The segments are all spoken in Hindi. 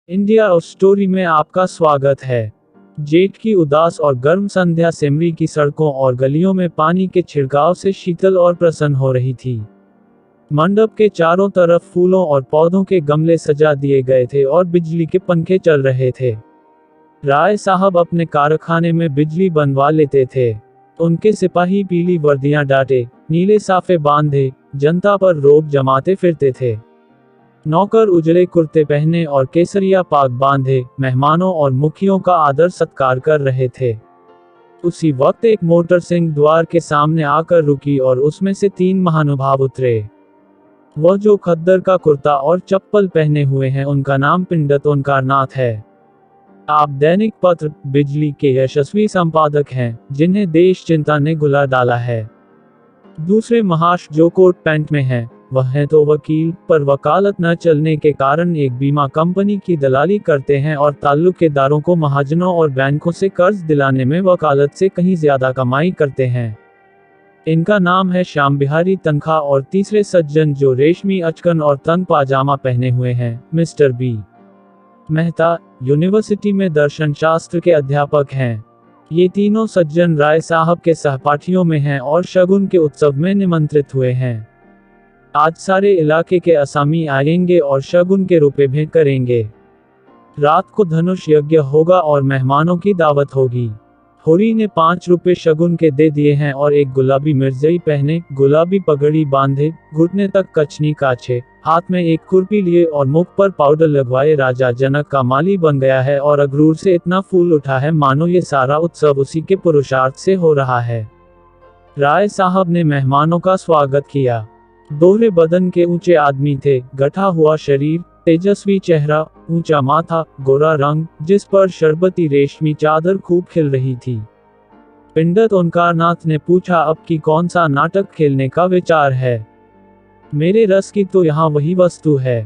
इंडिया और स्टोरी में आपका स्वागत है। जेठ की उदास और गर्म संध्या सिमरी की सड़कों और गलियों में पानी के छिड़काव से शीतल और प्रसन्न हो रही थी। मंडप के चारों तरफ फूलों और पौधों के गमले सजा दिए गए थे और बिजली के पंखे चल रहे थे। राय साहब अपने कारखाने में बिजली बनवा लेते थे। उनके सिपाही पीली वर्दियां डाटे, नीले साफे बांधे, जनता पर रोब जमाते फिरते थे। नौकर उजले कुर्ते पहने और केसरिया पाग बांधे मेहमानों और मुखियों का आदर सत्कार कर रहे थे। उसी वक्त एक मोटर सिंह द्वार के सामने आकर रुकी और उसमें से 3 महानुभाव उतरे। वह जो खद्दर का कुर्ता और चप्पल पहने हुए हैं, उनका नाम पिंडत ओंकारनाथ है। आप दैनिक पत्र बिजली के यशस्वी संपादक हैं, जिन्हें देश चिंता ने गुला डाला है। दूसरे महाश जो कोट पैंट में हैं, वह हैं तो वकील, पर वकालत न चलने के कारण एक बीमा कंपनी की दलाली करते हैं और ताल्लुकेदारों को महाजनों और बैंकों से कर्ज दिलाने में वकालत से कहीं ज्यादा कमाई करते हैं। इनका नाम है श्याम बिहारी तनखा। और तीसरे सज्जन जो रेशमी अचकन और तन पाजामा पहने हुए हैं, मिस्टर बी मेहता, यूनिवर्सिटी में दर्शन शास्त्र के अध्यापक हैं। ये तीनों सज्जन राय साहब के सहपाठियों में हैं और शगुन के उत्सव में निमंत्रित हुए हैं। आज सारे इलाके के असामी आएंगे और शगुन के रुपए भेंट करेंगे। रात को धनुष यज्ञ होगा और मेहमानों की दावत होगी। होरी ने 5 रुपए शगुन के दे दिए हैं और एक गुलाबी मिर्जई पहने, गुलाबी पगड़ी बांधे, घुटने तक कचनी काछे, हाथ में एक खुरपी लिए और मुख पर पाउडर लगवाए राजा जनक का माली बन गया है और अगरूर से इतना फूल उठा है मानो ये सारा उत्सव उसी के पुरुषार्थ से हो रहा है। राय साहब ने मेहमानों का स्वागत किया। दोहरे बदन के ऊंचे आदमी थे, गठा हुआ शरीर, तेजस्वी चेहरा, ऊंचा माथा, गोरा रंग, जिस पर शरबती रेशमी चादर खूब खिल रही थी। पिंडत ओंकारनाथ ने पूछा, अब की कौन सा नाटक खेलने का विचार है? मेरे रस की तो यहाँ वही वस्तु है।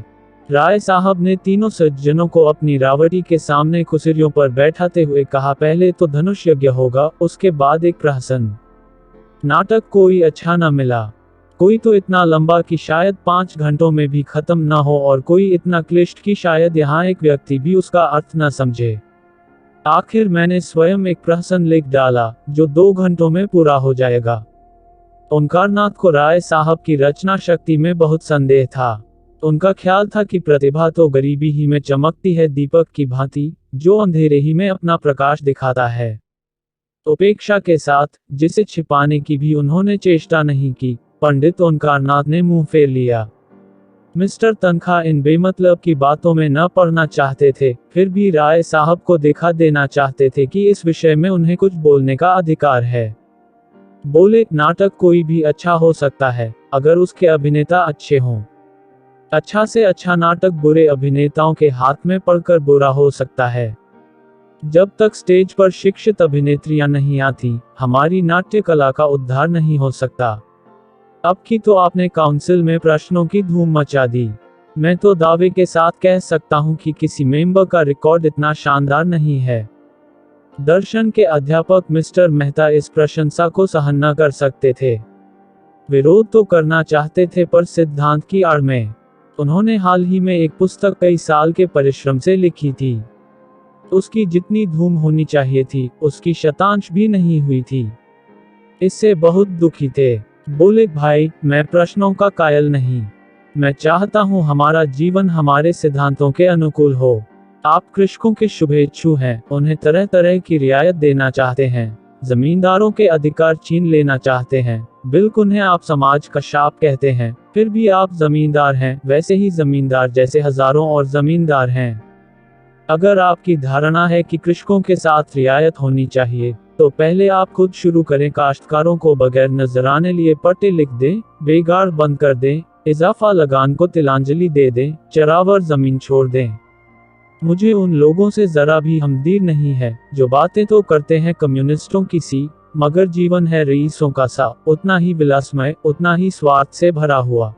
राय साहब ने तीनों सज्जनों को अपनी रावटी के सामने कुर्सियों पर बैठाते हुए कहा, पहले तो धनुष यज्ञ होगा, उसके बाद एक प्रहसन। नाटक कोई अच्छा न मिला। कोई तो इतना लंबा कि शायद 5 घंटों में भी खत्म न हो और कोई इतना क्लिष्ट कि शायद यहाँ एक व्यक्ति भी उसका अर्थ न समझे। आखिर मैंने स्वयं एक प्रहसन लिख डाला, जो 2 घंटों में पूरा हो जाएगा। ओंकारनाथ को राय साहब की रचना शक्ति में बहुत संदेह था। उनका ख्याल था कि प्रतिभा तो गरीबी ही में चमकती है, दीपक की भांति, जो अंधेरे ही में अपना प्रकाश दिखाता है। उपेक्षा के साथ, जिसे छिपाने की भी उन्होंने चेष्टा नहीं की, पंडित ओंकारनाथ ने मुंह फेर लिया। मिस्टर तनखा इन बेमतलब की बातों में न पड़ना चाहते थे, फिर भी राय साहब को दिखा देना चाहते थे कि इस विषय में उन्हें कुछ बोलने का अधिकार है। बोले, नाटक कोई भी अच्छा हो सकता है, अगर उसके अभिनेता अच्छे हों। अच्छा से अच्छा नाटक बुरे अभिनेताओं के हाथ में पड़कर बुरा हो सकता है। जब तक स्टेज पर शिक्षित अभिनेत्रियां नहीं आती, हमारी नाट्य कला का उद्धार नहीं हो सकता। अब की तो आपने काउंसिल में प्रश्नों की धूम मचा दी। मैं तो दावे के साथ कह सकता हूं कि किसी मेंबर का रिकॉर्ड इतना शानदार नहीं है। दर्शन के अध्यापक मिस्टर मेहता इस प्रशंसा को सहन न कर सकते थे। विरोध तो करना चाहते थे, पर सिद्धांत की आड़ में। उन्होंने हाल ही में एक पुस्तक कई साल के परिश्रम से लिखी थी। उसकी जितनी धूम होनी चाहिए थी, उसकी शतांश भी नहीं हुई थी। इससे बहुत दुखी थे। बोले, भाई, मैं प्रश्नों का कायल नहीं। मैं चाहता हूं हमारा जीवन हमारे सिद्धांतों के अनुकूल हो। आप कृषकों के शुभेच्छु हैं, उन्हें तरह तरह की रियायत देना चाहते हैं, जमींदारों के अधिकार छीन लेना चाहते हैं, बिल्कुल उन्हें आप समाज का शाप कहते हैं, फिर भी आप जमींदार हैं, वैसे ही जमींदार जैसे हजारों और जमींदार हैं। अगर आपकी धारणा है कि कृषकों के साथ रियायत होनी चाहिए, तो पहले आप खुद शुरू करें। काश्तकारों को बगैर नजराने लिए पट्टे लिख दें, बेगार बंद कर दें, इजाफा लगान को तिलांजलि दे दें, चरावर जमीन छोड़ दें। मुझे उन लोगों से जरा भी हमदर्दी नहीं है, जो बातें तो करते हैं कम्युनिस्टों की सी, मगर जीवन है रईसों का सा, उतना ही विलासमय, उतना ही स्वार्थ से भरा हुआ।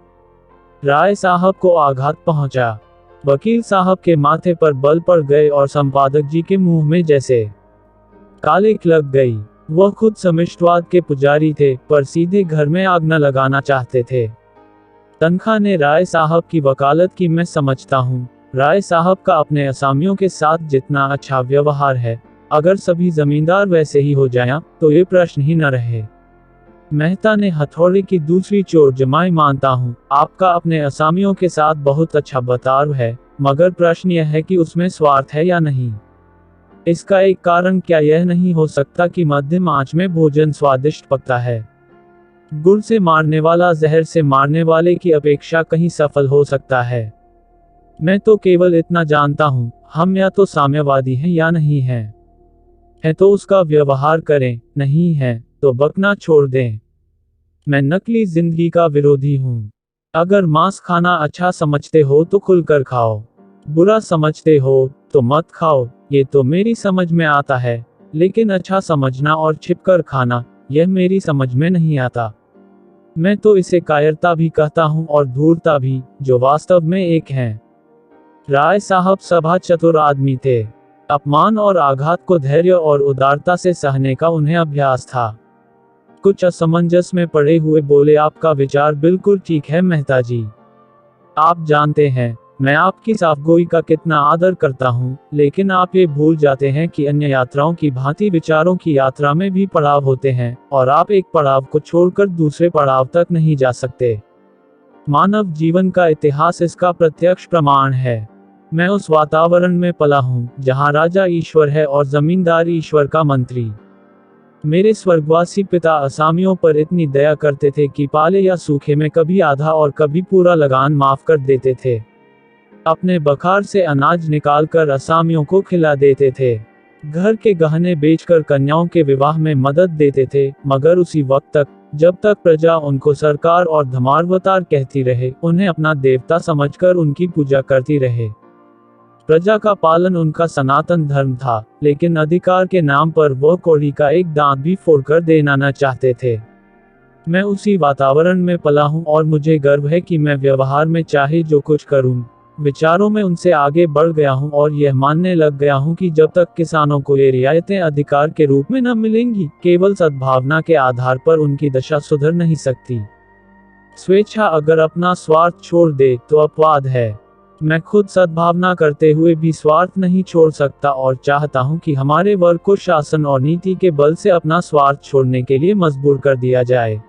राय साहब को आघात पहुंचा। वकील साहब के माथे पर बल पड़ गए और संपादक जी के मुंह में जैसे कालिक लग गई। वह खुद समिष्टवाद के पुजारी थे, पर सीधे घर में आग न लगाना चाहते थे। तनखा ने राय साहब की वकालत की, मैं समझता हूँ, राय साहब का अपने असामियों के साथ जितना अच्छा व्यवहार है, अगर सभी जमींदार वैसे ही हो जाएं तो ये प्रश्न ही न रहे। मेहता ने हथौड़े की दूसरी चोट जमाई। मानता हूँ आपका अपने असामियों के साथ बहुत अच्छा बर्ताव है, मगर प्रश्न यह है कि उसमें स्वार्थ है या नहीं। इसका एक कारण क्या यह नहीं हो सकता कि मध्यम आंच में भोजन स्वादिष्ट पकता है? गुड़ से मारने वाला जहर से मारने वाले की अपेक्षा कहीं सफल हो सकता है। मैं तो केवल इतना जानता हूँ, हम या तो साम्यवादी हैं या नहीं हैं। है तो उसका व्यवहार करें, नहीं है तो बकना छोड़ दें। मैं नकली जिंदगी का विरोधी हूँ। अगर मांस खाना अच्छा समझते हो तो खुलकर खाओ, बुरा समझते हो तो मत खाओ। ये तो मेरी समझ में आता है, लेकिन अच्छा समझना और छिपकर खाना, यह मेरी समझ में नहीं आता। मैं तो इसे कायरता भी कहता हूँ और धूर्तता भी, जो वास्तव में एक है। राय साहब सभा चतुर आदमी थे। अपमान और आघात को धैर्य और उदारता से सहने का उन्हें अभ्यास था। कुछ असमंजस में पड़े हुए बोले, आपका विचार बिल्कुल ठीक है मेहता जी। आप जानते हैं मैं आपकी साफगोई का कितना आदर करता हूँ, लेकिन आप ये भूल जाते हैं कि अन्य यात्राओं की भांति विचारों की यात्रा में भी पड़ाव होते हैं, और आप एक पड़ाव को छोड़कर दूसरे पड़ाव तक नहीं जा सकते। मानव जीवन का इतिहास इसका प्रत्यक्ष प्रमाण है। मैं उस वातावरण में पला हूँ जहाँ राजा ईश्वर है और जमींदार ईश्वर का मंत्री। मेरे स्वर्गवासी पिता असामियों पर इतनी दया करते थे कि पाले या सूखे में कभी आधा और कभी पूरा लगान माफ कर देते थे। अपने बखार से अनाज निकालकर असामियों को खिला देते थे। घर के गहने बेचकर कन्याओं के विवाह में मदद देते थे, मगर उसी वक्त तक जब तक प्रजा उनको सरकार और धर्मावतार कहती रहे, उन्हें अपना देवता समझकर उनकी पूजा करती रहे। प्रजा का पालन उनका सनातन धर्म था, लेकिन अधिकार के नाम पर वह कौड़ी का एक दांत भी फोड़कर देना न चाहते थे। मैं उसी वातावरण में पला हूँ और मुझे गर्व है कि मैं व्यवहार में चाहे जो कुछ करूँ, विचारों में उनसे आगे बढ़ गया हूँ और यह मानने लग गया हूँ कि जब तक किसानों को ये रियायतें अधिकार के रूप में न मिलेंगी, केवल सद्भावना के आधार पर उनकी दशा सुधर नहीं सकती। स्वेच्छा अगर अपना स्वार्थ छोड़ दे तो अपवाद है। मैं खुद सद्भावना करते हुए भी स्वार्थ नहीं छोड़ सकता और चाहता हूं कि हमारे वर्ग को शासन और नीति के बल से अपना स्वार्थ छोड़ने के लिए मजबूर कर दिया जाए।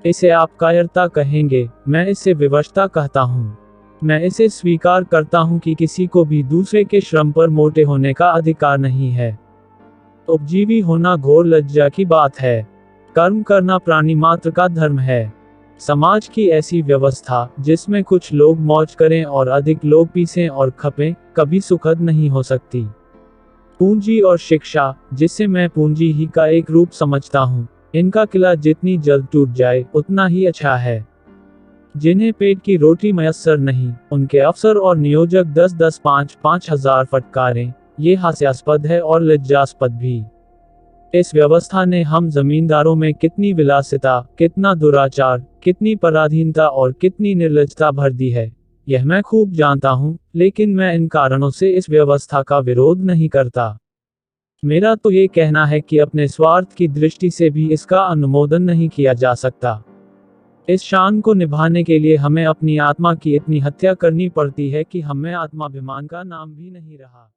इसे आप कायरता कहेंगे, मैं इसे विवशता कहता हूँ। मैं इसे स्वीकार करता हूँ कि किसी को भी दूसरे के श्रम पर मोटे होने का अधिकार नहीं है। उपजीवी होना घोर लज्जा की बात है। कर्म करना प्राणी मात्र का धर्म है। समाज की ऐसी व्यवस्था जिसमें कुछ लोग मौज करें और अधिक लोग पीसें और खपें, कभी सुखद नहीं हो सकती। पूंजी और शिक्षा, जिसे मैं पूंजी ही का एक रूप समझता हूँ, इनका किला जितनी जल्द टूट जाए उतना ही अच्छा है। जिन्हें पेट की रोटी मयस्सर नहीं, उनके अफसर और नियोजक 10-10, 5-5 हजार फटकारें, ये हास्यास्पद है और लज्जास्पद भी। इस व्यवस्था ने हम जमींदारों में कितनी विलासिता, कितना दुराचार, कितनी पराधीनता और कितनी निर्लजता भर दी है, यह मैं खूब जानता हूँ, लेकिन मैं इन कारणों से इस व्यवस्था का विरोध नहीं करता। मेरा तो ये कहना है कि अपने स्वार्थ की दृष्टि से भी इसका अनुमोदन नहीं किया जा सकता। इस शान को निभाने के लिए हमें अपनी आत्मा की इतनी हत्या करनी पड़ती है कि हमें आत्माभिमान का नाम भी नहीं रहा।